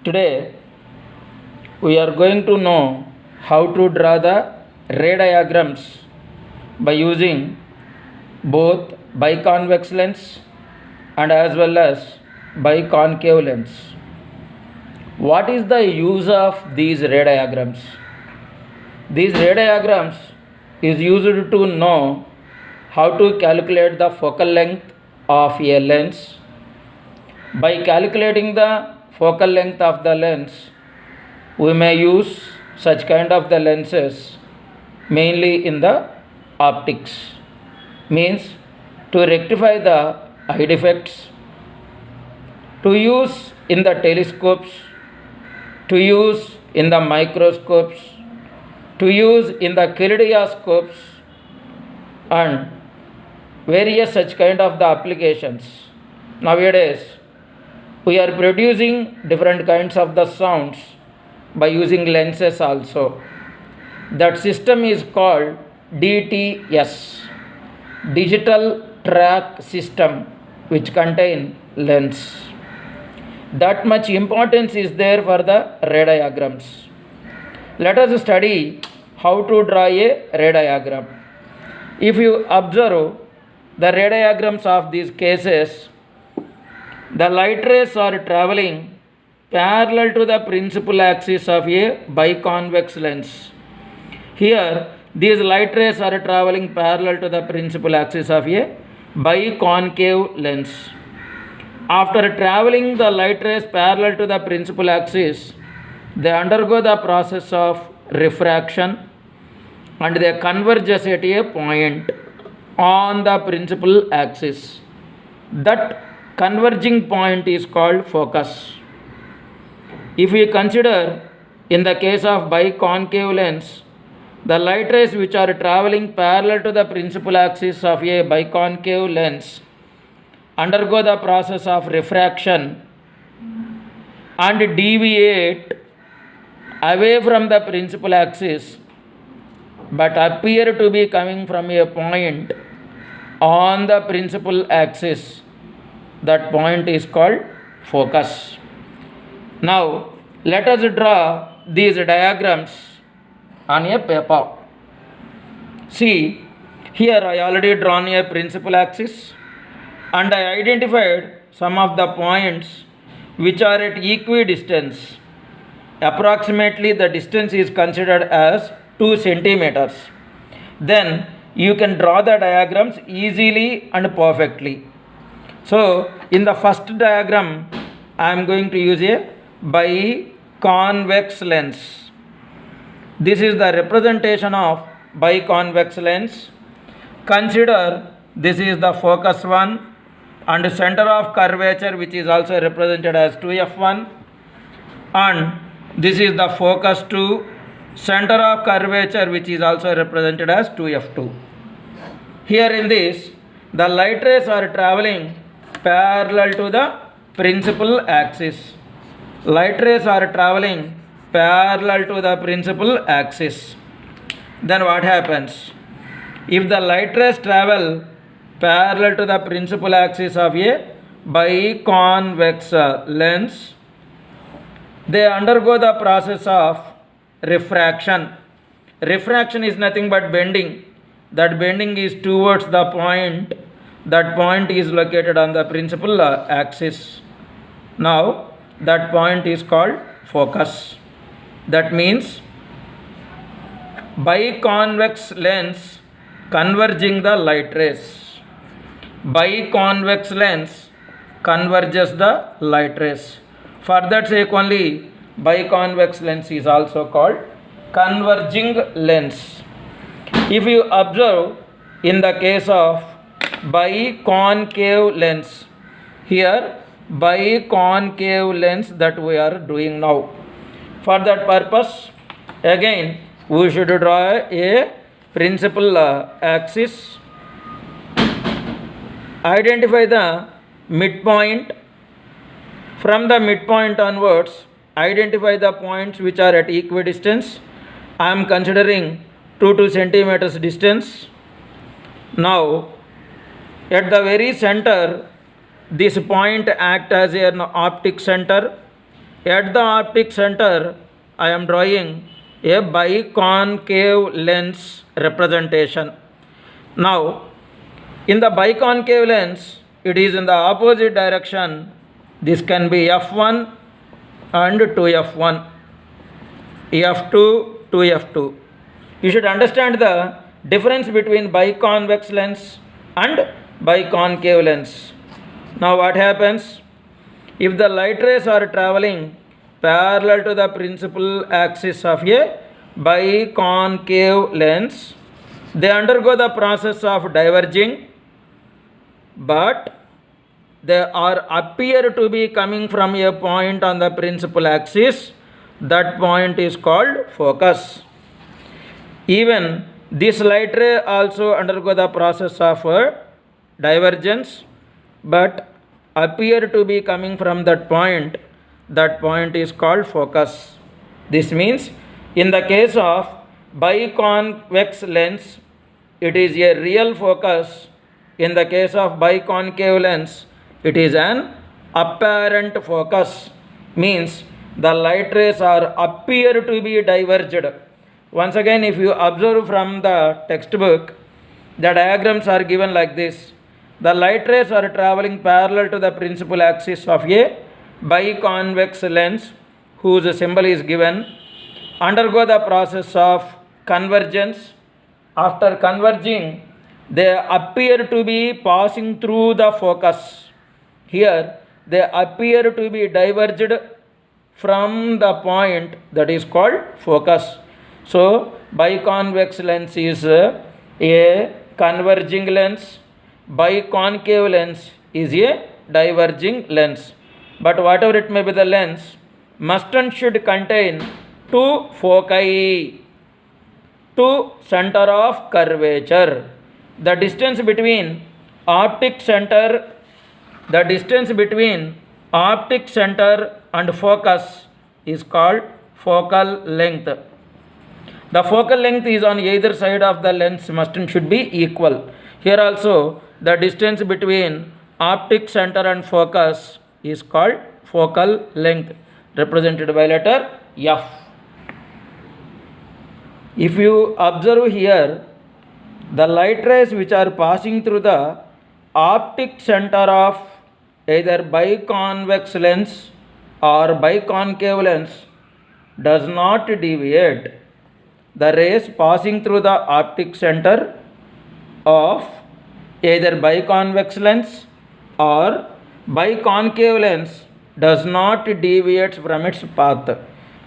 Today we are going to know how to draw the ray diagrams by using both biconvex lens and as well as biconcave lens. What is the use of these ray diagrams? These ray diagrams is used to know how to calculate the focal length of a lens. By calculating the focal length of the lens, we may use such kind of the lenses mainly in the optics, means to rectify the eye defects, to use in the telescopes, to use in the microscopes, to use in the kaleidoscopes and various such kind of the applications. Nowadays we are producing different kinds of the sounds by using lenses also. That system is called DTS, digital track system, which contain lens. That much importance is there for the ray diagrams. Let us study how to draw a ray diagram. If you observe the ray diagrams of these cases, the light rays are traveling parallel to the principal axis of a biconvex lens. Here, these light rays are traveling parallel to the principal axis of a biconcave lens. After traveling the light rays parallel to the principal axis, they undergo the process of refraction and they converge at a point on the principal axis. That converging point is called focus. If we consider in the case of biconcave lens, the light rays which are traveling parallel to the principal axis of a biconcave lens undergo the process of refraction and deviate away from the principal axis but appear to be coming from a point on the principal axis. That point is called focus. Now let us draw these diagrams on a paper. See, here I already drawn a principal axis and I identified some of the points which are at equidistance. Approximately the distance is considered as 2 centimeters. Then you can draw the diagrams easily and perfectly. So in the first diagram I am going to use a biconvex lens. This is the representation of biconvex lens. Consider this is the focus 1 and center of curvature, which is also represented as 2f1, and this is the focus 2, center of curvature, which is also represented as 2f2. Here in this, the light rays are traveling parallel to the principal axis. Light rays are traveling parallel to the principal axis. Then what happens? If the light rays travel parallel to the principal axis of a biconvex lens, they undergo the process of refraction. Refraction is nothing but bending. That bending is towards the point. That point is located on the principal axis. Now that point is called focus. That means biconvex lens converging the light rays. Biconvex lens converges the light rays. For that sake only biconvex lens is also called converging lens. If you observe in the case of biconcave lens, here biconcave lens that we are doing now. For that purpose, again we should draw a principal axis. Identify the midpoint. From the midpoint onwards, identify the points which are at equidistance. I am considering 2 centimeters distance. Now at the very center, this point act as an optic center At the optic center, I am drawing a biconcave lens representation. Now, in the biconcave lens, it is in the opposite direction. This can be f1 and 2f1, f2 to f2. You should understand the difference between biconvex lens and biconcave lens. Now what happens? If the light rays are traveling parallel to the principal axis of a biconcave lens, they undergo the process of diverging, but they are appear to be coming from a point on the principal axis. That point is called focus. Even this light ray also undergo the process of divergence, but appear to be coming from that point. That point is called focus. This means in the case of biconvex lens, it is a real focus. In the case of biconcave lens, it is an apparent focus. Means the light rays are appear to be diverged. Once again, if you observe from the textbook, the diagrams are given like this. The light rays are traveling parallel to the principal axis of a biconvex lens, whose symbol is given, undergo the process of convergence. After converging, they appear to be passing through the focus. Here, they appear to be diverged from the point that is called focus. So, biconvex lens is a converging lens, biconcave lens is a diverging lens. But whatever it may be the lens, must and should contain two foci, two center of curvature. The distance between optic center, and focus is called focal length. The focal length is on either side of the lens must and should be equal. Here also the distance between optic center and focus is called focal length, represented by letter F. If you observe here, the light rays which are passing through the optic center of either biconvex lens or biconcave lens does not deviate. The rays passing through the optic center of either biconvex lens or biconcave lens does not deviate from its path.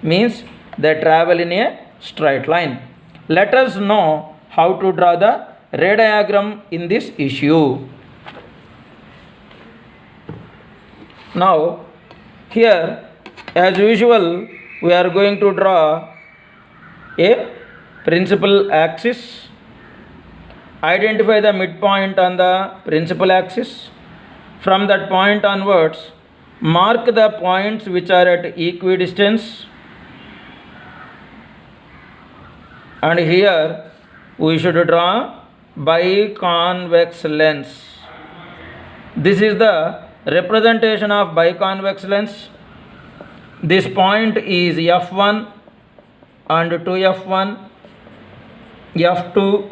Means they travel in a straight line. Let us know how to draw the ray diagram in this issue. Now, here as usual we are going to draw a principal axis. Identify the midpoint on the principal axis. From that point onwards, mark the points which are at equidistance, and here we should draw biconvex lens. This is the representation of biconvex lens. This point is f1 and 2f1, f2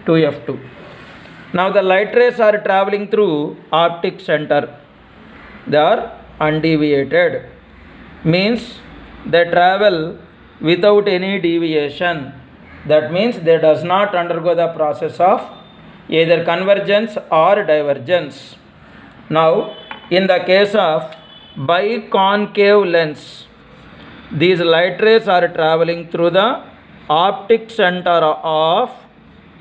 to f2. Now the light rays are traveling through optic center. They are undeviated. Means they travel without any deviation. That means they does not undergo the process of either convergence or divergence. Now in the case of biconcave lens, these light rays are traveling through the optic center of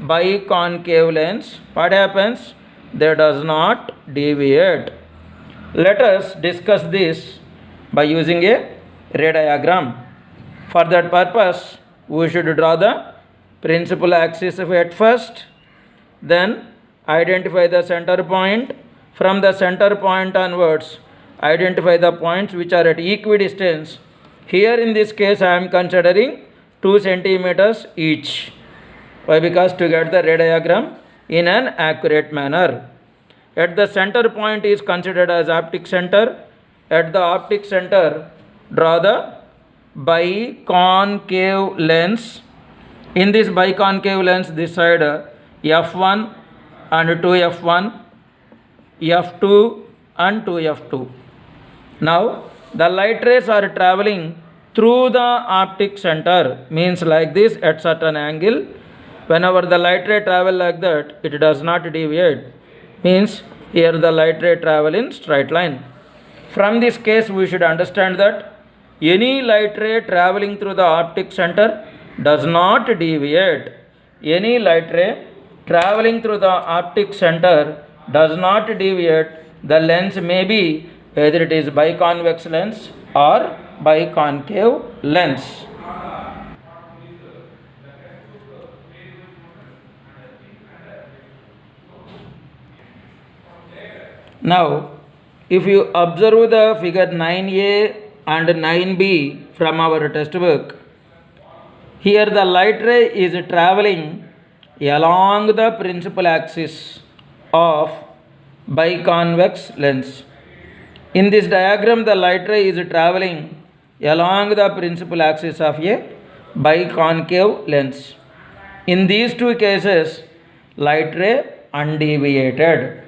biconcave lens. What happens? They does not deviate. Let us discuss this by using a ray diagram. For that purpose, we should draw the principal axis at first, then identify the center point. From the center point onwards, identify the points which are at equidistance. Here in this case I am considering 2 centimeters each. Why? Because to get the ray diagram in an accurate manner. At the center point is considered as optic center. at the optic center, draw the biconcave lens. In this biconcave lens, this side f1 and 2f1, f2 and 2f2. Now the light rays are traveling through the optic center, means like this at certain angle. Whenever the light ray travel like that, it does not deviate, means here the light ray travel in straight line. From this case we should understand that any light ray traveling through the optic center does not deviate. Any light ray traveling through the optic center does not deviate. The lens may be either it is biconvex lens or biconcave lens. Now, if you observe the figure 9a and 9b from our textbook, here the light ray is traveling along the principal axis of biconvex lens. In this diagram, the light ray is traveling along the principal axis of a biconcave lens. In these two cases, light ray undeviated.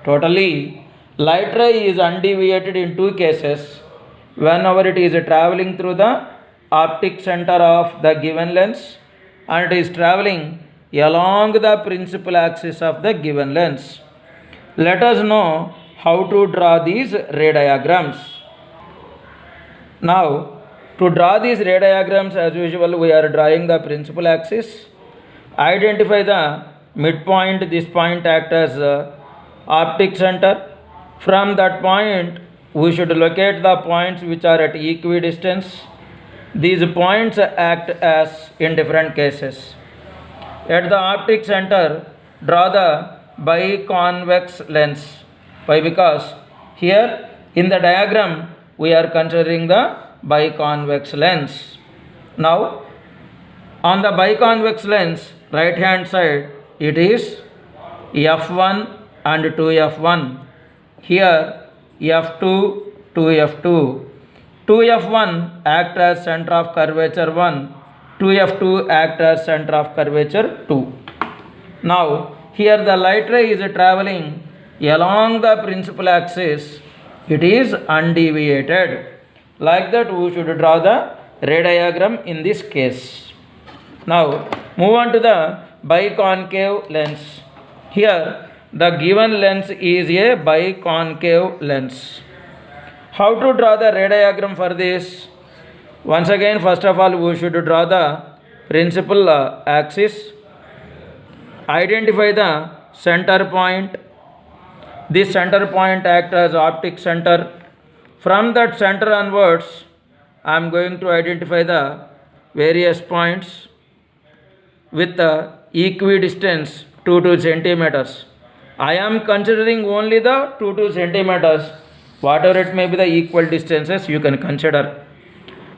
Totally, light ray is undeviated in two cases. Whenever it is traveling through the optic center of the given lens and it is traveling along the principal axis of the given lens. Let us know how to draw these ray diagrams. Now, to draw these ray diagrams, as usual, we are drawing the principal axis. Identify the midpoint. This point acts as optic center. From that point, we should locate the points which are at equidistance. These points act as in different cases. At the optic center, draw the biconvex lens. Why? Because here in the diagram we are considering the biconvex lens. Now, on the biconvex lens, right hand side, it is f1 and 2f1. Here f2, 2f2. 2f1 act as center of curvature 1. 2f2 act as center of curvature 2. Now, here the light ray is traveling along the principal axis. It is undeviated. Like that, we should draw the ray diagram in this case. Now, move on to the biconcave lens. Here, the given lens is a biconcave lens. How to draw the ray diagram for this? Once again, first of all, we should draw the principal axis. Identify the center point. This center point acts as optic center. From that center onwards, I am going to identify the various points with the equidistance 2 centimeters. I am considering only the 2 centimeters. Whatever it may be the equal distances, you can consider.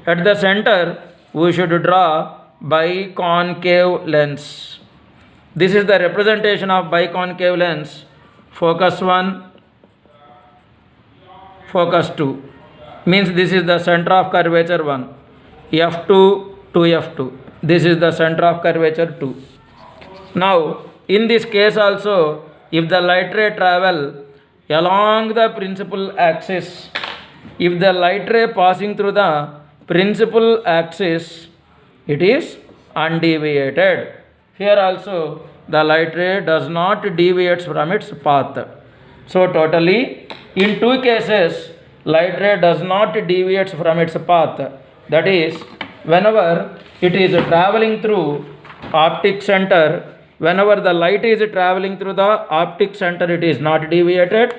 At the center, we should draw biconcave lens. This is the representation of biconcave lens. Focus 1, focus 2. Means this is the center of curvature 1. f2 to f2. This is the center of curvature 2. Now, in this case also, if the light ray travel along the principal axis, if the light ray passing through the principal axis, it is undeviated. Here also, the light ray does not deviate from its path. So, totally, in two cases, light ray does not deviate from its path. That is, whenever it is traveling through optic center, whenever the light is traveling through the optic center, it is not deviated.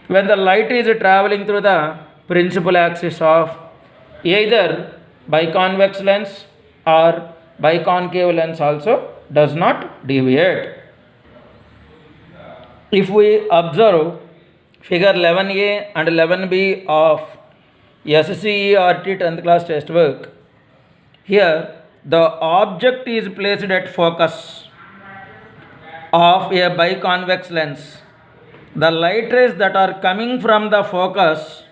When the light is traveling through the principal axis of either biconvex lens or biconcave lens also does not deviate. If we observe figure 11a and 11b of SCERT 10th class textbook, here the object is placed at focus of a biconvex lens. The light rays that are coming from the focus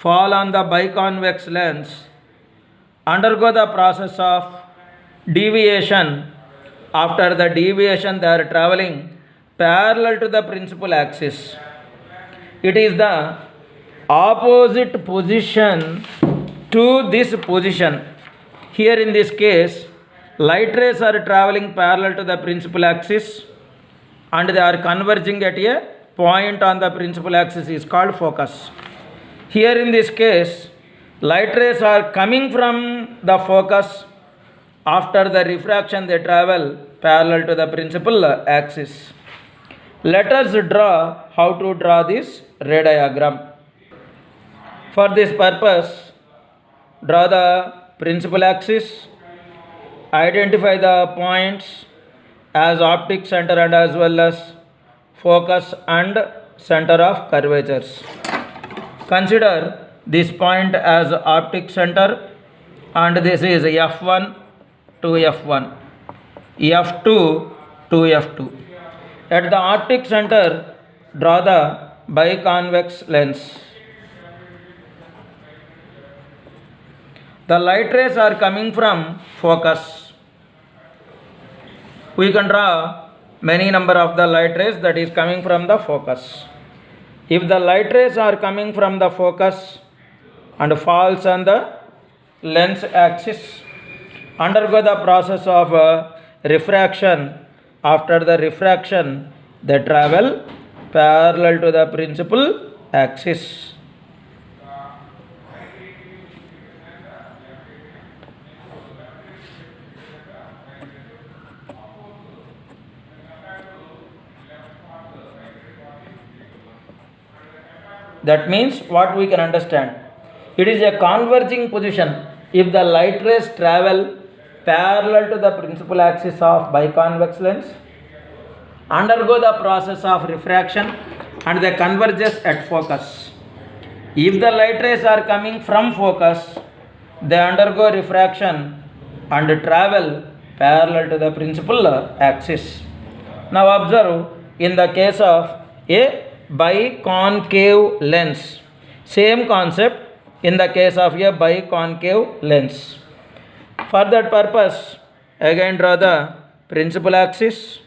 fall on the biconvex lens undergo the process of deviation. After the deviation, they are traveling parallel to the principal axis. It is the opposite position to this position. Here in this case, light rays are traveling parallel to the principal axis and they are converging at a point on the principal axis is called focus. Here in this case, light rays are coming from the focus. After the refraction, they travel parallel to the principal axis. Let us draw how to draw this ray diagram. For this purpose, draw the principal axis, identify the points as optic center and as well as focus and center of curvatures. Consider this point as optic center and this is F1 to F1, F2 to F2. At the optic center, draw the biconvex lens. The light rays are coming from focus. We can draw many number of the light rays that is coming from the focus. If the light rays are coming from the focus and falls on the lens axis, undergo the process of refraction. After the refraction, they travel parallel to the principal axis. That means what we can understand. It is a converging position. If the light rays travel parallel to the principal axis of biconvex lens, undergo the process of refraction and they converges at focus. If the light rays are coming from focus, they undergo refraction and travel parallel to the principal axis. Now observe in the case of a biconcave lens, same concept in the case of a biconcave lens. For that purpose, again draw the principal axis,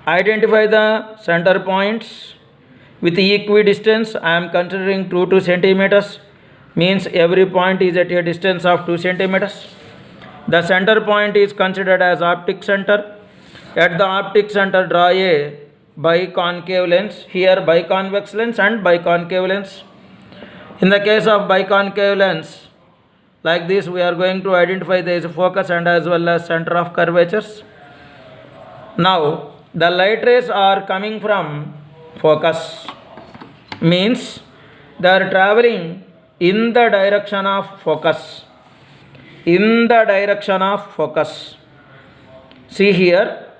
identify the center points with equidistance. I am considering 2 centimeters, means every point is at a distance of 2 centimeters. The center point is considered as optic center. At the optic center, draw a biconcave lens. Here biconvex lens and biconcave lens. In the case of biconcave lens, like this, we are going to identify there is a focus and as well as center of curvatures. Now, the light rays are coming from focus, means they are traveling in the direction of focus. In the direction of focus. See here,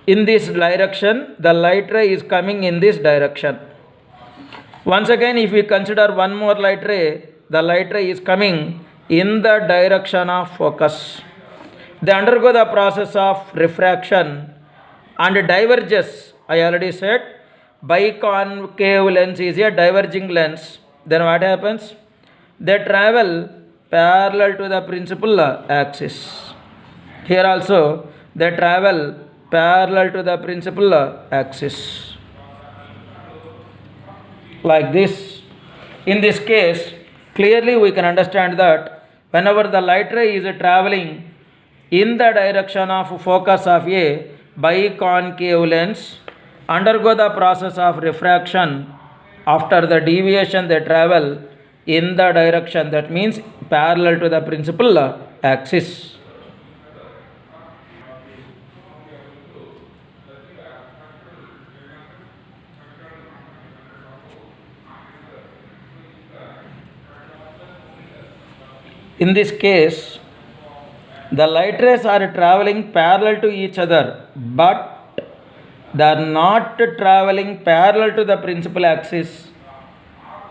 in this direction, the light ray is coming in this direction. Once again, if we consider one more light ray, the light ray is coming in the direction of focus. They undergo the process of refraction and diverges. I already said biconcave lens is a diverging lens. Then what happens? They travel parallel to the principal axis. Here also they travel parallel to the principal axis. Like this. In this case, clearly we can understand that whenever the light ray is traveling in the direction of focus of a biconcave lens, undergo the process of refraction. After the deviation, they travel in the direction, that means parallel to the principal axis. In this case, the light rays are traveling parallel to each other, but they are not traveling parallel to the principal axis.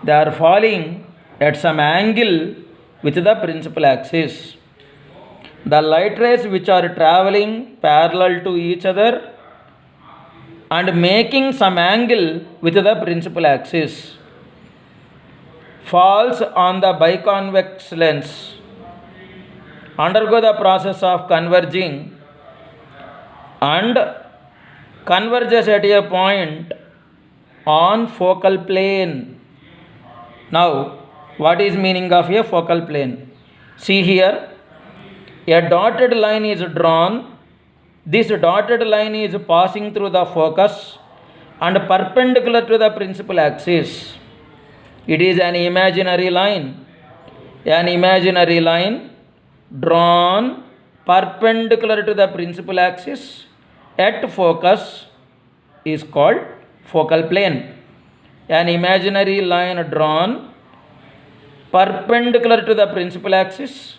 They are falling at some angle with the principal axis. The light rays which are traveling parallel to each other and making some angle with the principal axis, falls on the biconvex lens undergo the process of converging and converges at a point on focal plane. Now, what is meaning of a focal plane? See here, a dotted line is drawn. This dotted line is passing through the focus and perpendicular to the principal axis. It is an imaginary line. An imaginary line drawn perpendicular to the principal axis at focus is called focal plane. An imaginary line drawn perpendicular to the principal axis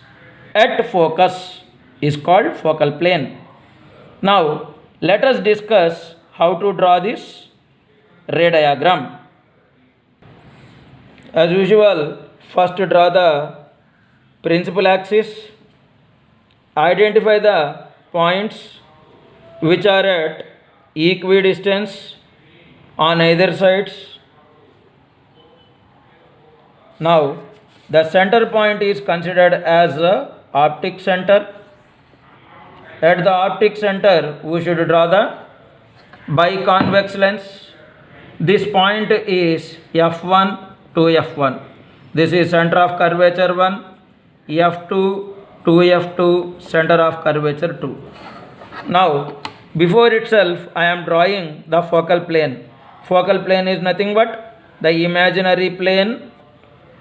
at focus is called focal plane. Now, let us discuss how to draw this ray diagram. As usual, first draw the principal axis. Identify the points which are at equidistance on either sides. Now, the center point is considered as the optic center. At the optic center, we should draw the biconvex lens. This point is F1 to F1. This is center of curvature 1, F2 to F2, center of curvature 2. Now, before itself, I am drawing the focal plane. Focal plane is nothing but the imaginary plane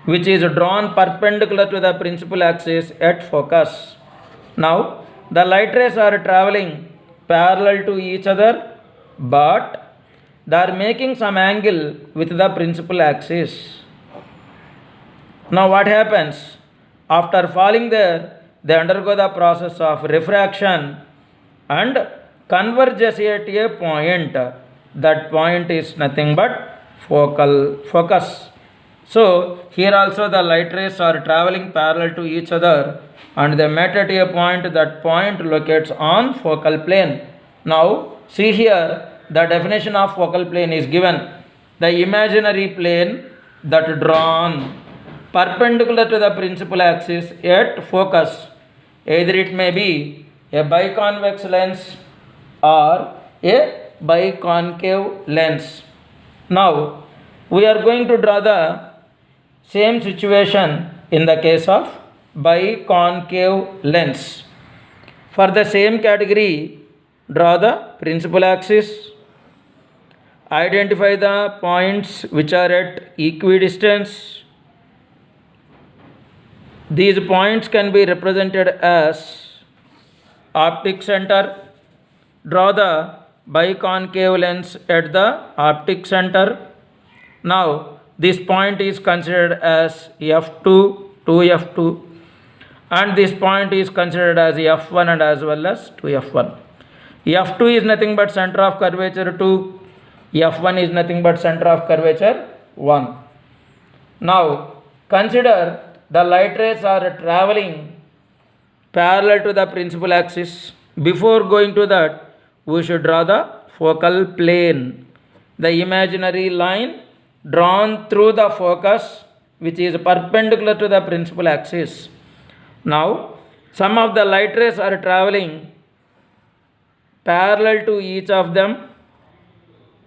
which is drawn perpendicular to the principal axis at focus. Now, the light rays are traveling parallel to each other, but they are making some angle with the principal axis. Now, what happens? After falling there, they undergo the process of refraction and converges at a point. That point is nothing but focus. So, here also the light rays are traveling parallel to each other and they met at a point. That point locates on focal plane. Now, see here, the definition of focal plane is given. The imaginary plane that drawn perpendicular to the principal axis at focus. Either it may be a biconvex lens or a biconcave lens. Now, we are going to draw the same situation in the case of biconcave lens. For the same category, draw the principal axis. Identify the points which are at equidistance. These points can be represented as optic center. Draw the biconcave lens at the optic center. Now, this point is considered as F2 to F2 and this point is considered as F1 and as well as 2F1. F2 is nothing but center of curvature 2, F1 is nothing but center of curvature 1. Now, consider the light rays are traveling parallel to the principal axis. Before going to that, we should draw the focal plane, the imaginary line drawn through the focus which is perpendicular to the principal axis. Now, some of the light rays are traveling parallel to each of them,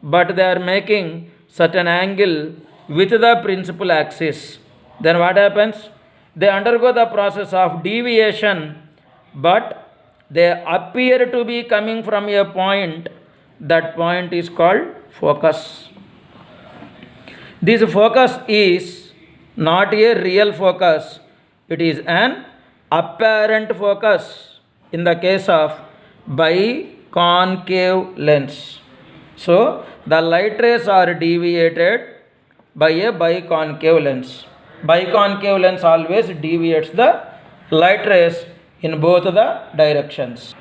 but they are making certain angle with the principal axis. Then what happens? They undergo the process of deviation, but they appear to be coming from a point. That point is called focus. This focus is not a real focus. It is an apparent focus in the case of biconcave lens. So, the light rays are deviated by a biconcave lens. Biconcave lens always deviates the light rays in both the directions.